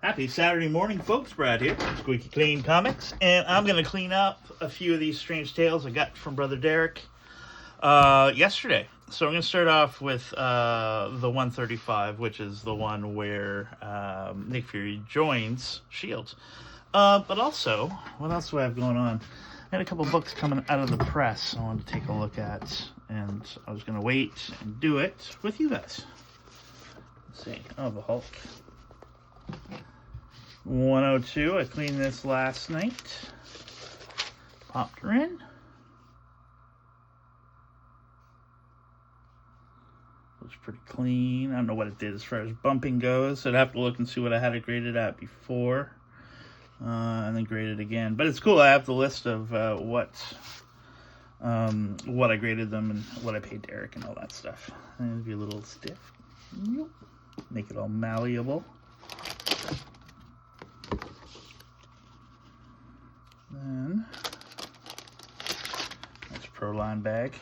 Happy Saturday morning, folks. Brad here, Squeaky Clean Comics, and I'm going to clean up a few of these Strange Tales I got from Brother Derek yesterday. So I'm going to start off with the 135, which is the one where Nick Fury joins S.H.I.E.L.D. But also, what else do I have going on? I had a couple books coming out of the press I wanted to take a look at, and I was going to wait and do it with you guys. Let's see. Oh, the Hulk. 102, I cleaned this last night. Popped her in. Looks pretty clean. I don't know what it did as far as bumping goes. I'd have to look and see what I had it graded at before. And then grade it again. But it's cool. I have the list of what I graded them and what I paid Derek and all that stuff. And it'll be a little stiff. Make it all malleable. Then that's Proline bag.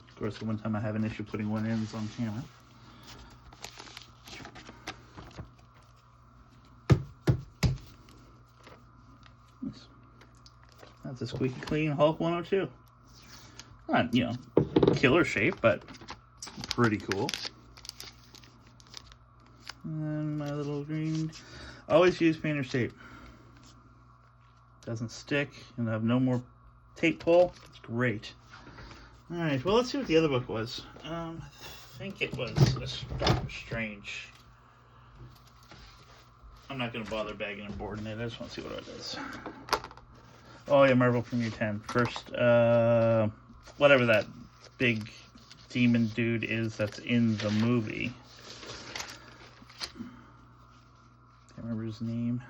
Of course, the one time I have an issue putting one in is on camera. Nice. That's a Squeaky Clean Hulk 102. Not, killer shape, but pretty cool. And my little green. Always use painter's tape. Doesn't stick, and I have no more tape pull. It's great. Alright, well, let's see what the other book was. I think it was Doctor Strange. I'm not going to bother bagging and boarding it. I just want to see what it is. Oh, yeah, Marvel Premiere 10. First, whatever that big demon dude is that's in the movie. Can't remember his name.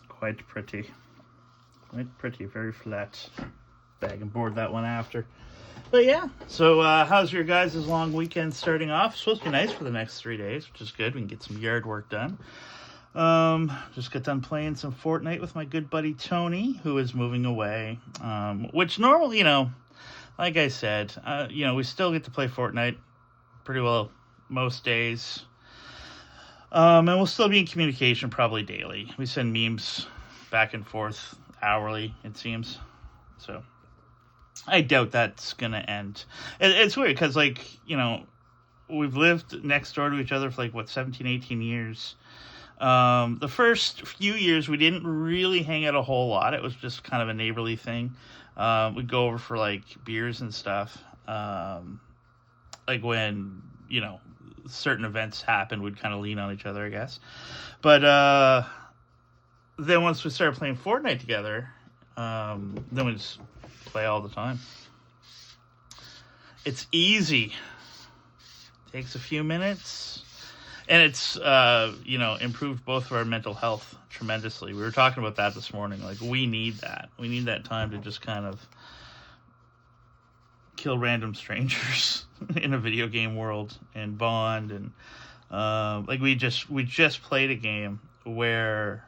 Quite pretty. Quite pretty, very flat. Bag and board that one after. But yeah, so how's your guys' long weekend starting off? It's supposed to be nice for the next 3 days, which is good. We can get some yard work done. Just got done playing some Fortnite with my good buddy Tony, who is moving away. Which normally, like I said, we still get to play Fortnite pretty well most days. And we'll still be in communication probably daily. We send memes back and forth hourly, it seems. So I doubt that's going to end. It's weird because, we've lived next door to each other for, 17, 18 years. The first few years, we didn't really hang out a whole lot. It was just kind of a neighborly thing. We'd go over for, beers and stuff. When, certain events happen, we'd kind of lean on each other, I guess. But then once we started playing Fortnite together, then we just play all the time. It's easy. Takes a few minutes. And it's, improved both of our mental health tremendously. We were talking about that this morning. We need that. We need that time to just kind of kill random strangers in a video game world and bond. And, we just played a game where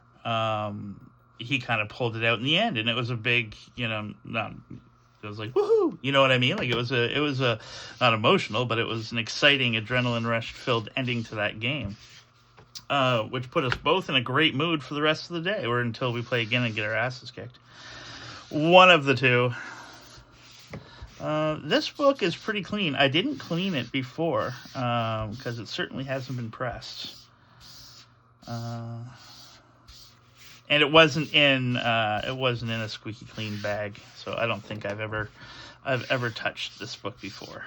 he kind of pulled it out in the end, and it was a big, it was woohoo, you know what I mean? It was a not emotional, but it was an exciting, adrenaline rush filled ending to that game, which put us both in a great mood for the rest of the day, or until we play again and get our asses kicked. One of the two. This book is pretty clean. I didn't clean it before, because it certainly hasn't been pressed. And it wasn't in a Squeaky Clean bag, so I don't think I've ever touched this book before.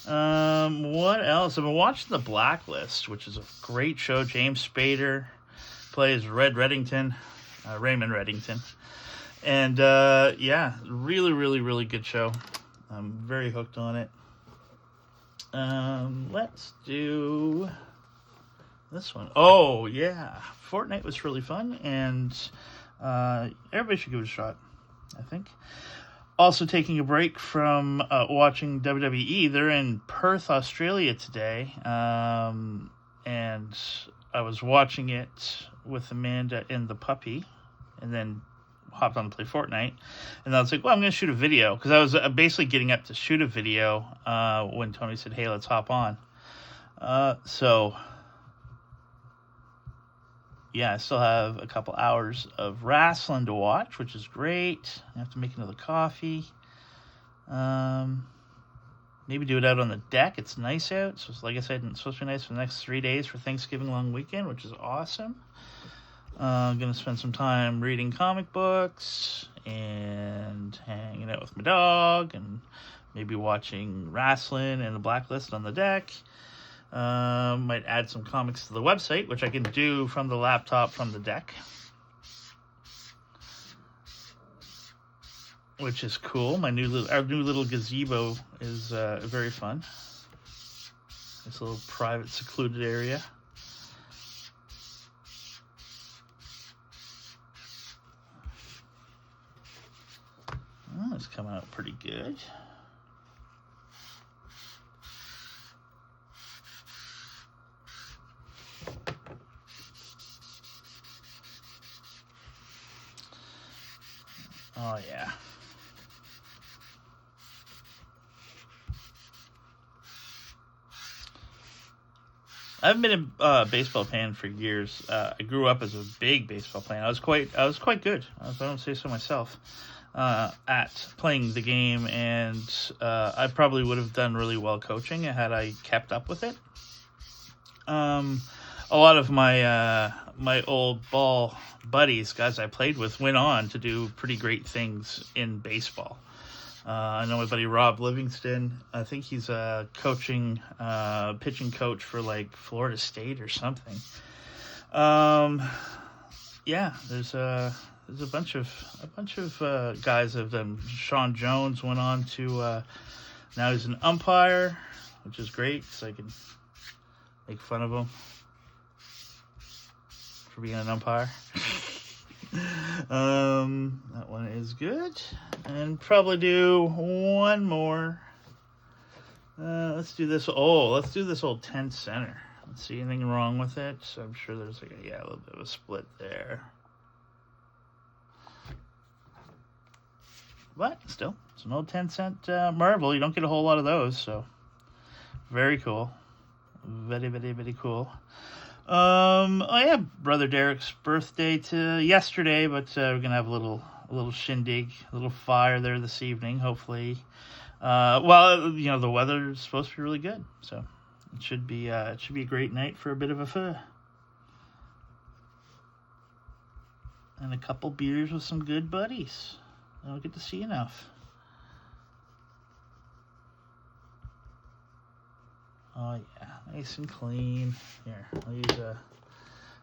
What else? I've been watching The Blacklist, which is a great show. James Spader plays Raymond Reddington. And really, really, really good show. I'm very hooked on it. Let's do This one. Oh, yeah. Fortnite was really fun, and everybody should give it a shot, I think. Also taking a break from watching WWE. They're in Perth, Australia today, and I was watching it with Amanda and the puppy, and then hopped on to play Fortnite. And I was like, well, I'm going to shoot a video, because I was basically getting up to shoot a video when Tony said, hey, let's hop on. So... yeah, I still have a couple hours of wrestling to watch, which is great. I have to make another coffee. Maybe do it out on the deck. It's nice out. So, like I said, it's supposed to be nice for the next 3 days for Thanksgiving long weekend, which is awesome. I'm going to spend some time reading comic books and hanging out with my dog and maybe watching wrestling and the Blacklist on the deck. Might add some comics to the website, which I can do from the laptop from the deck, which is cool. Our new little gazebo is very fun. This little private, secluded area. Oh, it's coming out pretty good. Oh, yeah. I haven't been a baseball fan for years. I grew up as a big baseball fan. I was quite good. I don't say so myself. At playing the game, and I probably would have done really well coaching had I kept up with it. A lot of my my old ball buddies, guys I played with, went on to do pretty great things in baseball. I know my buddy Rob Livingston. I think he's a pitching coach for like Florida State or something. Yeah, there's a bunch of guys that have done. Sean Jones went on to now he's an umpire, which is great because I can make fun of him for being an umpire. That one is good. And probably do one more. Let's do this. Oh, let's do this old 10 center. Let's see anything wrong with it. So I'm sure there's like a little bit of a split there. But still, it's an old 10-cent marble. You don't get a whole lot of those, so very cool. Very, very, very cool. Oh yeah, Brother Derek's birthday to yesterday, but we're gonna have a little shindig, a little fire there this evening, hopefully. Well, the weather is supposed to be really good, so it should be a great night for a bit of a fun. And a couple beers with some good buddies. I don't get to see enough. Oh yeah, nice and clean. Here, I'll use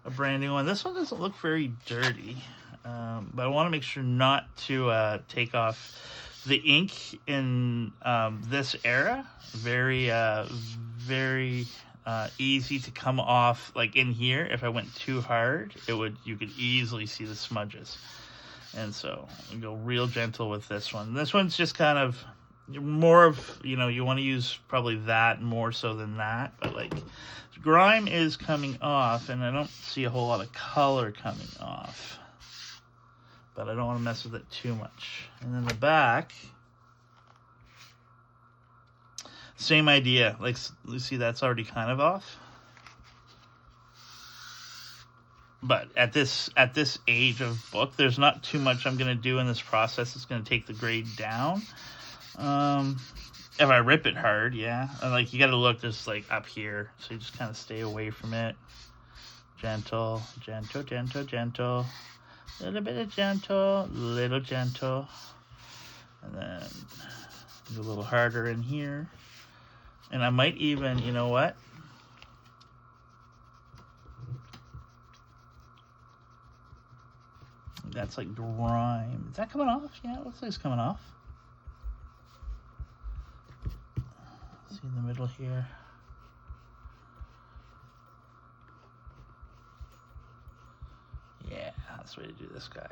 a brand new one. This one doesn't look very dirty, but I want to make sure not to take off the ink in this era. Very, very easy to come off. Like in here, if I went too hard, you could easily see the smudges. And so we go real gentle with this one. This one's just kind of more of, you want to use probably that more so than that. But like grime is coming off, and I don't see a whole lot of color coming off. But I don't want to mess with it too much. And then the back, same idea. Like, you see that's already kind of off. But at this age of book, there's not too much I'm going to do in this process. It's going to take the grade down. If I rip it hard, yeah. And like, you got to look just like up here. So you just kind of stay away from it. Gentle, gentle, gentle, gentle. A little bit of gentle, little gentle. And then a little harder in here. And I might even, you know what? That's like grime. Is that coming off? Yeah, it looks like it's coming off. See in the middle here. fastest way to do this guy.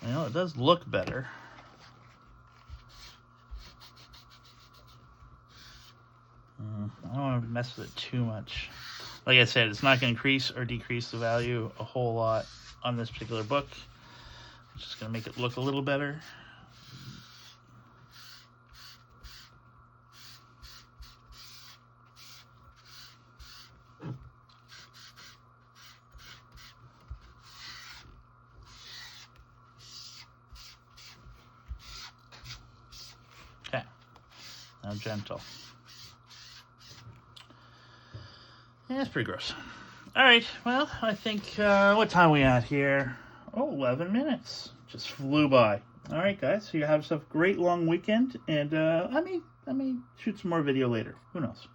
Well, it does look better. I don't want to mess with it too much. Like I said, it's not going to increase or decrease the value a whole lot on this particular book. It's just going to make it look a little better. Okay, now gentle. Yeah, it's pretty gross. All right, well, I think, what time are we at here? Oh, 11 minutes. Just flew by. All right, guys, so you have yourself a great long weekend, and I may shoot some more video later. Who knows?